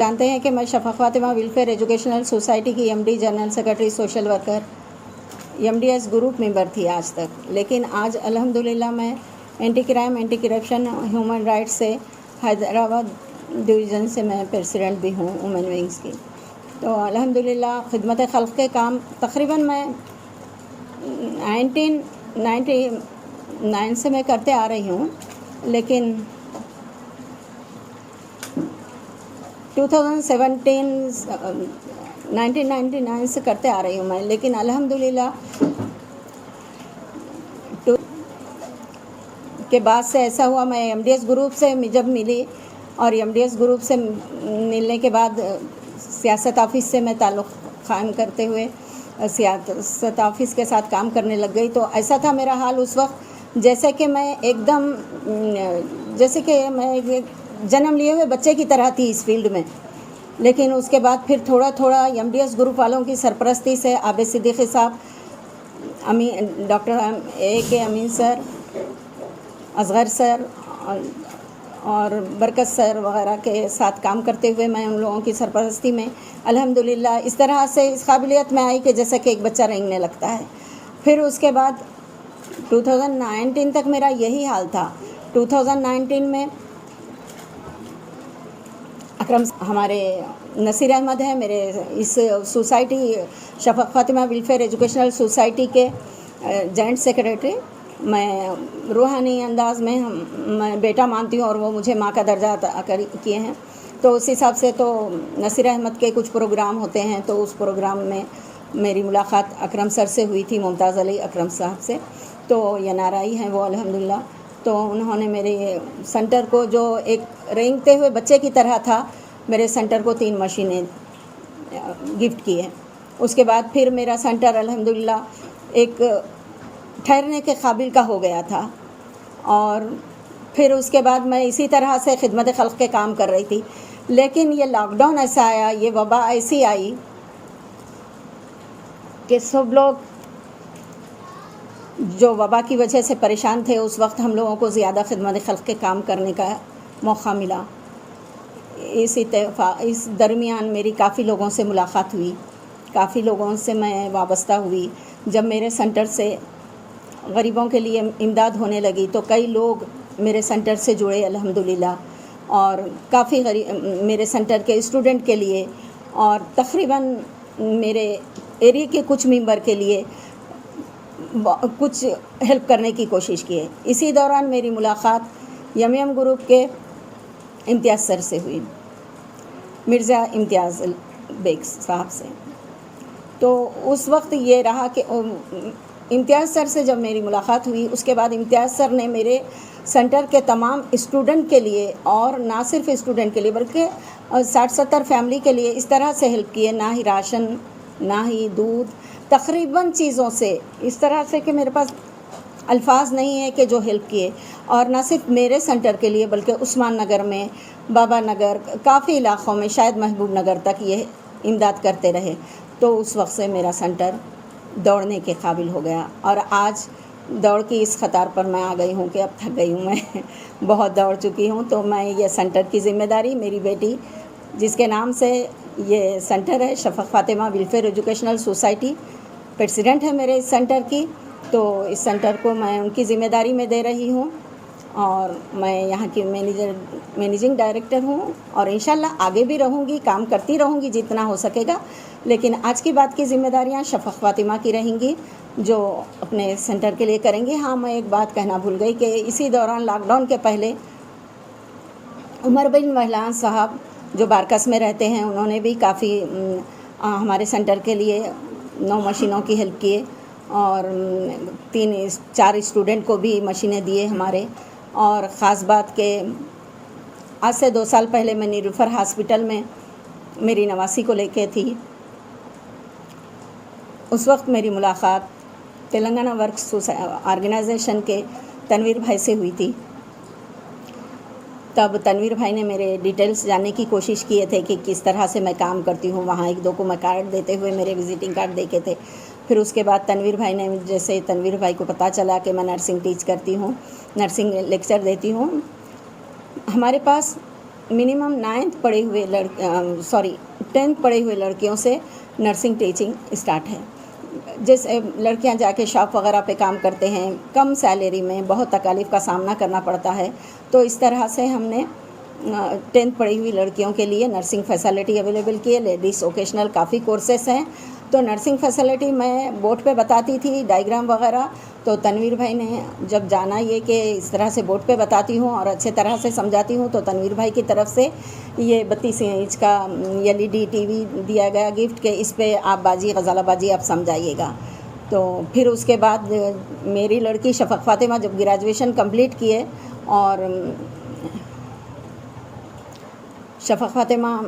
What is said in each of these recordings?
जानते हैं कि मैं शफ़क़ फ़ातिमा वेलफेयर एजुकेशनल सोसाइटी की MD general secretary social worker MDS group member थी आज तक, लेकिन आज अल्हम्दुलिल्लाह मैं anti crime anti corruption human rights से हैदराबाद डिवीज़न से मैं प्रेसिडेंट भी हूँ वुमेन विंग्स की। तो अल्हम्दुलिल्लाह खिदमत खल्क़ के काम तकरीबन मैं 1999 से मैं करते आ रही हूँ, लेकिन 1999 से करते आ रही हूँ मैं, लेकिन अल्हम्दुलिल्लाह के बाद से ऐसा हुआ, मैं एमडीएस ग्रुप से जब मिली और एमडीएस ग्रुप से मिलने के बाद सियासत ऑफिस से मैं ताल्लुक़ क़ायम करते हुए सियासत ऑफिस के साथ काम करने लग गई। तो ऐसा था मेरा हाल उस वक्त जैसे कि मैं जन्म लिए हुए बच्चे की तरह थी इस फील्ड में। लेकिन उसके बाद फिर थोड़ा थोड़ा एमडीएस ग्रुप वालों की सरपरस्ती से आबिद सिद्दीकी साहब, डॉक्टर ए.के. अमीन सर, असगर सर और बरकत सर वग़ैरह के साथ काम करते हुए मैं उन लोगों की सरपरस्ती में अल्हम्दुलिल्लाह इस तरह से इस काबिलियत में आई कि जैसे कि एक बच्चा रेंगने लगता है। फिर उसके बाद 2019 तक मेरा यही हाल था। 2019 में अकरम हमारे नसीर अहमद हैं, मेरे इस society Shafaq Fatima welfare educational society के जॉइंट सेक्रेटरी। मैं रूहानी अंदाज़ में मैं बेटा मानती हूँ और वो मुझे माँ का दर्जा अता किए हैं। तो उस हिसाब से तो नसीर अहमद के कुछ प्रोग्राम होते हैं, तो उस प्रोग्राम में मेरी मुलाकात अकरम सर से हुई थी, मुमताज़ अली अकरम साहब से। तो एनआरआई हैं वो अल्हम्दुलिल्लाह। तो उन्होंने मेरे सेंटर को, जो एक रेंगते हुए बच्चे की तरह था, मेरे सेंटर को 3 मशीनें गिफ्ट की हैं। उसके बाद फिर मेरा सेंटर अल्हम्दुलिल्लाह एक ठहरने के काबिल का हो गया था। और फिर उसके बाद मैं इसी तरह से खिदमत खल्क़ के काम कर रही थी। लेकिन ये लॉकडाउन ऐसा आया, ये वबा ऐसी आई कि सब लोग जो वबा की वजह से परेशान थे, उस वक्त हम लोगों को ज़्यादा खिदमत खल्क़ के काम करने का मौका मिला। इस दरमियान मेरी काफ़ी लोगों से मुलाकात हुई, काफ़ी लोगों से मैं वाबस्ता हुई। जब मेरे सेंटर से गरीबों के लिए इमदाद होने लगी तो कई लोग मेरे सेंटर से जुड़े अल्हम्दुलिल्लाह, और काफ़ी मेरे सेंटर के स्टूडेंट के लिए और तकरीबन मेरे एरिया के कुछ मेंबर के लिए कुछ हेल्प करने की कोशिश की है। इसी दौरान मेरी मुलाकात एमएम ग्रुप के इम्तियाज़ सर से हुई, मिर्ज़ा इम्तियाज़ बेग साहब से। तो उस वक्त ये रहा कि इम्तियाज़ सर से जब मेरी मुलाकात हुई, उसके बाद इम्तियाज़ सर ने मेरे सेंटर के तमाम स्टूडेंट के लिए, और ना सिर्फ स्टूडेंट के लिए बल्कि 60-70 फैमिली के लिए इस तरह से हेल्प किए, ना ही राशन, ना ही दूध, तकरीबन चीज़ों से इस तरह से कि मेरे पास अल्फाज नहीं है कि जो हेल्प किए। और ना सिर्फ मेरे सेंटर के लिए बल्कि उस्मान नगर में, बाबा नगर, काफ़ी इलाक़ों में, शायद महबूब नगर तक ये इमदाद करते रहे। तो उस वक्त से मेरा सेंटर दौड़ने के काबिल हो गया, और आज दौड़ की इस ख़तार पर मैं आ गई हूँ कि अब थक गई हूँ मैं बहुत दौड़ चुकी हूँ। तो मैं ये सेंटर की ज़िम्मेदारी, मेरी बेटी जिसके नाम से ये सेंटर है, Shafaq Fatima welfare educational society, president है मेरे इस सेंटर की। तो इस सेंटर को मैं उनकी ज़िम्मेदारी में दे रही हूँ, और मैं यहाँ की मैनेजिंग डायरेक्टर हूँ, और इंशाल्लाह आगे भी रहूँगी, काम करती रहूँगी जितना हो सकेगा। लेकिन आज की बात की ज़िम्मेदारियाँ शफ़क़ फ़ातिमा की रहेंगी, जो अपने सेंटर के लिए करेंगी। हाँ, मैं एक बात कहना भूल गई कि इसी दौरान लॉकडाउन के पहले उमर बिन महलान साहब, जो बारकस में रहते हैं, उन्होंने भी काफ़ी हमारे सेंटर के लिए 9 मशीनों की हेल्प किए, और 3-4 स्टूडेंट को भी मशीनें दिए हमारे। और ख़ास बात के आज से 2 साल पहले मैं नीलूफ़र हॉस्पिटल में मेरी नवासी को लेके थी। उस वक्त मेरी मुलाकात तेलंगाना वर्क्स ऑर्गेनाइजेशन के तनवीर भाई से हुई थी। तब तनवीर भाई ने मेरे डिटेल्स जानने की कोशिश किए थे कि किस तरह से मैं काम करती हूँ। वहाँ 1-2 को मैं कार्ड देते हुए मेरे विज़िटिंग कार्ड देखे थे। फिर उसके बाद तनवीर भाई ने, जैसे तनवीर भाई को पता चला कि मैं नर्सिंग टीच करती हूँ, नर्सिंग लेक्चर देती हूँ, हमारे पास मिनिमम 9th पढ़े हुए 10th पढ़े हुए लड़कियों से नर्सिंग टीचिंग स्टार्ट है। जैसे लड़कियां जाके शॉप वगैरह पे काम करते हैं, कम सैलरी में बहुत तकालीफ का सामना करना पड़ता है, तो इस तरह से हमने 10th पढ़ी हुई लड़कियों के लिए नर्सिंग फैसिलिटी अवेलेबल की है। लेडीज़ वोकेशनल काफ़ी कोर्सेस हैं, तो नर्सिंग फैसिलिटी मैं बोर्ड पे बताती थी डायग्राम वगैरह, तो तनवीर भाई ने जब जाना ये कि इस तरह से बोर्ड पे बताती हूँ और अच्छे तरह से समझाती हूँ, तो तनवीर भाई की तरफ से ये 32 इंच का LED टीवी दिया गया गिफ्ट के, इस पे आप बाजी गज़ालाबाजी आप समझाइएगा। तो फिर उसके बाद मेरी लड़की शफ़क़ फ़ातिमा जब ग्रेजुएशन कंप्लीट किए और शफ़क़ फ़ातिमा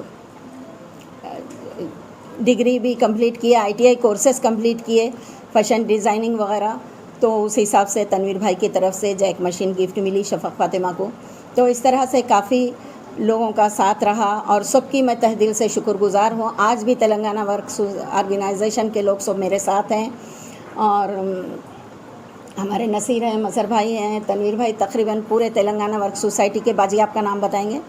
डिग्री भी कंप्लीट किए, ITI कोर्सेज़ कंप्लीट किए, फैशन डिज़ाइनिंग वगैरह, तो उस हिसाब से तनवीर भाई की तरफ से जैक मशीन गिफ्ट मिली शफ़क़ फ़ातिमा को। तो इस तरह से काफ़ी लोगों का साथ रहा और सबकी मैं तहे दिल से शुक्रगुज़ार हूँ। आज भी तेलंगाना वर्क्स ऑर्गेनाइजेशन के लोग सब मेरे साथ हैं और हमारे नसीर हैं, मज़हर भाई हैं, तनवीर भाई, तकरीबन पूरे तेलंगाना वर्क सोसाइटी के बाजी आपका नाम बताएंगे?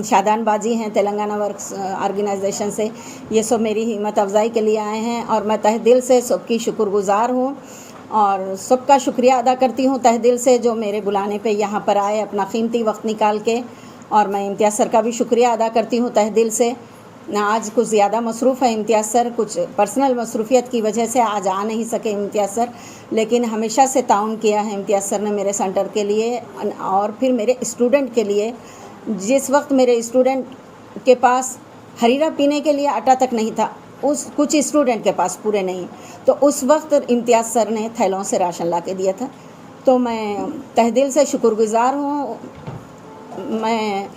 शादान बाजी हैं तेलंगाना वर्क्स ऑर्गेनाइजेशन से। ये सब मेरी हिम्मत अफजाई के लिए आए हैं और मैं तहे दिल से सबकी शुक्रगुज़ार हूँ और सबका शुक्रिया अदा करती हूँ तहे दिल से जो मेरे बुलाने पे यहाँ पर आए अपना कीमती वक्त निकाल के। और मैं इम्तियाज़ सर का भी शुक्रिया अदा करती हूँ तहे दिल से। आज कुछ ज़्यादा मसरूफ़ है इम्तियाज़ सर, कुछ पर्सनल मसरूफियत की वजह से आज आ नहीं सके इम्तियाज़ सर, लेकिन हमेशा से ताउन किया है इम्तियाज़ सर ने मेरे सेंटर के लिए और फिर मेरे स्टूडेंट के लिए। जिस वक्त मेरे स्टूडेंट के पास हरीरा पीने के लिए आटा तक नहीं था, उस कुछ स्टूडेंट के पास पूरे नहीं, तो उस वक्त इम्तियाज़ सर ने थैलों से राशन ला के दिया था। तो मैं तहे दिल से शुक्रगुज़ार हूँ। मैं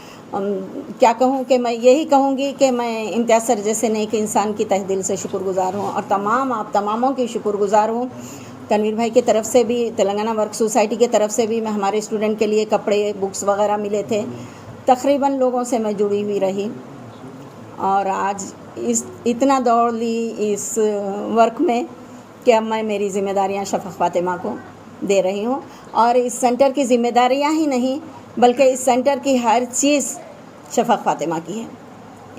क्या कहूँ कि मैं यही कहूँगी कि मैं इम्तियाज़ सर जैसे नेक इंसान की तहे दिल से शुक्रगुज़ार हूँ और आप तमामों की शुक्रगुज़ार हूँ। तनवीर भाई की तरफ से भी, तेलंगाना वर्क सोसाइटी की तरफ से भी मैं हमारे स्टूडेंट के लिए कपड़े, बुक्स वगैरह मिले थे। तकरीबन लोगों से मैं जुड़ी हुई रही और आज इतना दौड़ ली इस वर्क में कि अब मैं मेरी ज़िम्मेदारियां शफ़क़ फ़ातिमा को दे रही हूँ। और इस सेंटर की ज़िम्मेदारियां ही नहीं बल्कि इस सेंटर की हर चीज़ शफ़क़ फ़ातिमा की है।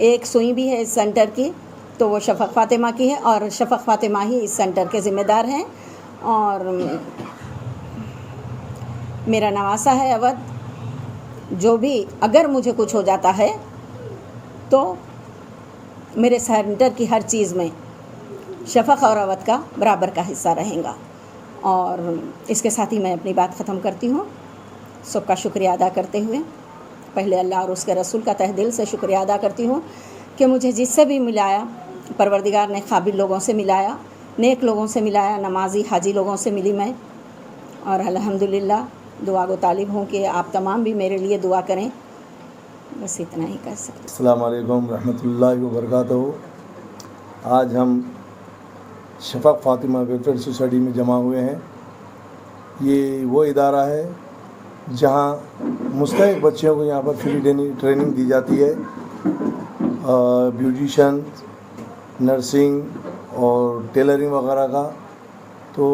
एक सुई भी है इस सेंटर की तो वो शफ़क़ फ़ातिमा की है और शफ़क़ फ़ातिमा ही इस सेंटर के ज़िम्मेदार हैं। और मेरा नवासा है अवध, जो भी अगर मुझे कुछ हो जाता है तो मेरे सेंटर की हर चीज़ में शफ़क़ और अवध का बराबर का हिस्सा रहेगा। और इसके साथ ही मैं अपनी बात ख़त्म करती हूँ, सबका शुक्रिया अदा करते हुए। पहले अल्लाह और उसके रसूल का तहे दिल से शुक्रिया अदा करती हूँ कि मुझे जिससे भी मिलाया परवरदिगार ने काबिल लोगों से मिलाया, नेक लोगों से मिलाया, नमाजी हाजी लोगों से मिली मैं। और अल्हम्दुलिल्लाह दुआ गो तालिब हूँ कि आप तमाम भी मेरे लिए दुआ करें। बस इतना ही कह सकते। अस्सलाम वालेकुम रहमतुल्लाहि व बरकातहू। आज हम शफ़क़ फ़ातिमा वेलफेयर सोसाइटी में जमा हुए हैं। ये वो इदारा है जहाँ मुस्तहिक़ बच्चियों को यहाँ पर फ्री ट्रेनिंग दी जाती है, ब्यूटिशन, नर्सिंग और टेलरिंग वगैरह का। तो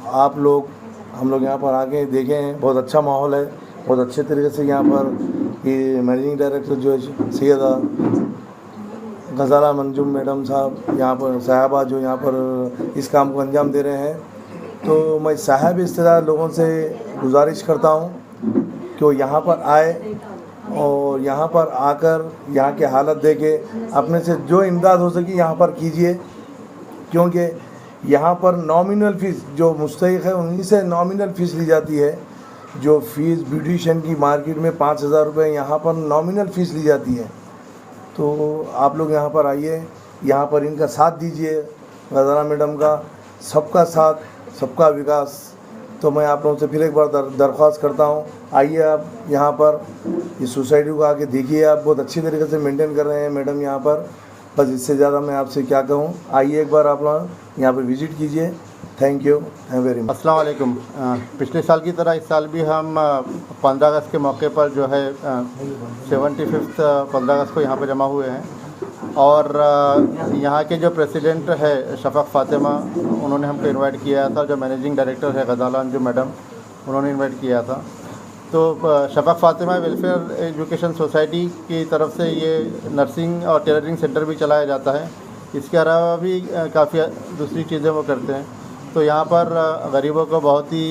आप लोग हम लोग यहाँ पर आके देखें हैं, बहुत अच्छा माहौल है, बहुत अच्छे तरीके से यहाँ पर ये मैनेजिंग डायरेक्टर जो है सैयदा गज़ाला मंजूम मैडम साहब यहाँ पर साहबा जो यहाँ पर इस काम को अंजाम दे रहे हैं। तो मैं साहब इस्तेदार लोगों से गुजारिश करता हूँ कि वो यहाँ पर आए और यहाँ पर आकर यहाँ के हालत देखे, अपने से जो इमदाद हो सके यहाँ पर कीजिए, क्योंकि यहाँ पर नॉमिनल फ़ीस जो मुस्तहिक़ है उन्हीं से नॉमिनल फ़ीस ली जाती है। जो फ़ीस ब्यूटिशन की मार्केट में 5,000 रुपये, यहाँ पर नॉमिनल फ़ीस ली जाती है। तो आप लोग यहाँ पर आइए, यहाँ पर इनका साथ दीजिए, गज़ाला मैडम का, सबका साथ सबका विकास। तो मैं आप लोगों से फिर एक बार दरख्वास्त करता हूँ, आइए आप यहाँ पर इस सोसाइटी को आके देखिए। आप बहुत अच्छी तरीके से मेंटेन कर रहे हैं मैडम यहाँ पर, बस इससे ज़्यादा मैं आपसे क्या कहूँ। आइए एक बार आप लोग यहाँ पर विज़िट कीजिए। Thank you very much. अस्सलाम वालेकुम। पिछले साल की तरह इस साल भी हम 15 अगस्त के मौके पर जो है 75th 15 अगस्त को यहाँ पर जमा हुए हैं। और यहाँ के जो प्रेसिडेंट है शफ़क़ फ़ातिमा, उन्होंने हमको इनवाइट किया था। जो मैनेजिंग डायरेक्टर है गज़ाला अंजुम मैडम, उन्होंने इनवाइट किया था। तो शफ़क़ फ़ातिमा वेलफेयर एजुकेशन सोसाइटी की तरफ से ये नर्सिंग और टेलरिंग सेंटर भी चलाया जाता है। इसके अलावा भी काफ़ी दूसरी चीज़ें वो करते हैं। तो यहाँ पर गरीबों को बहुत ही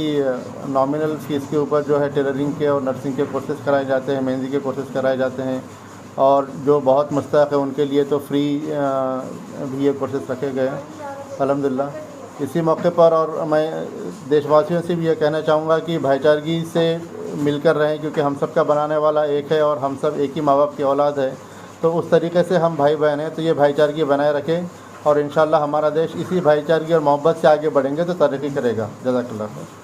नॉमिनल फ़ीस के ऊपर जो है टेलरिंग के और नर्सिंग के कोर्सेज़ कराए जाते हैं, मेहंदी के कोर्सेज़ कराए जाते हैं, और जो बहुत मुस्तहक़ है उनके लिए तो फ्री भी ये कोर्सेज़ रखे गए हैं अल्हम्दुलिल्लाह। इसी मौके पर और मैं देशवासियों से भी ये कहना चाहूँगा कि भाईचारगी से मिलकर रहें, क्योंकि हम सब का बनाने वाला एक है और हम सब एक ही माँ बाप की औलाद है। तो उस तरीके से हम भाई बहन हैं, तो ये भाईचारगी बनाए रखें और इंशाअल्लाह हमारा देश इसी भाईचारगी और मोहब्बत से आगे बढ़ेंगे तो तरक्की करेगा। जज़ाकल्लाह।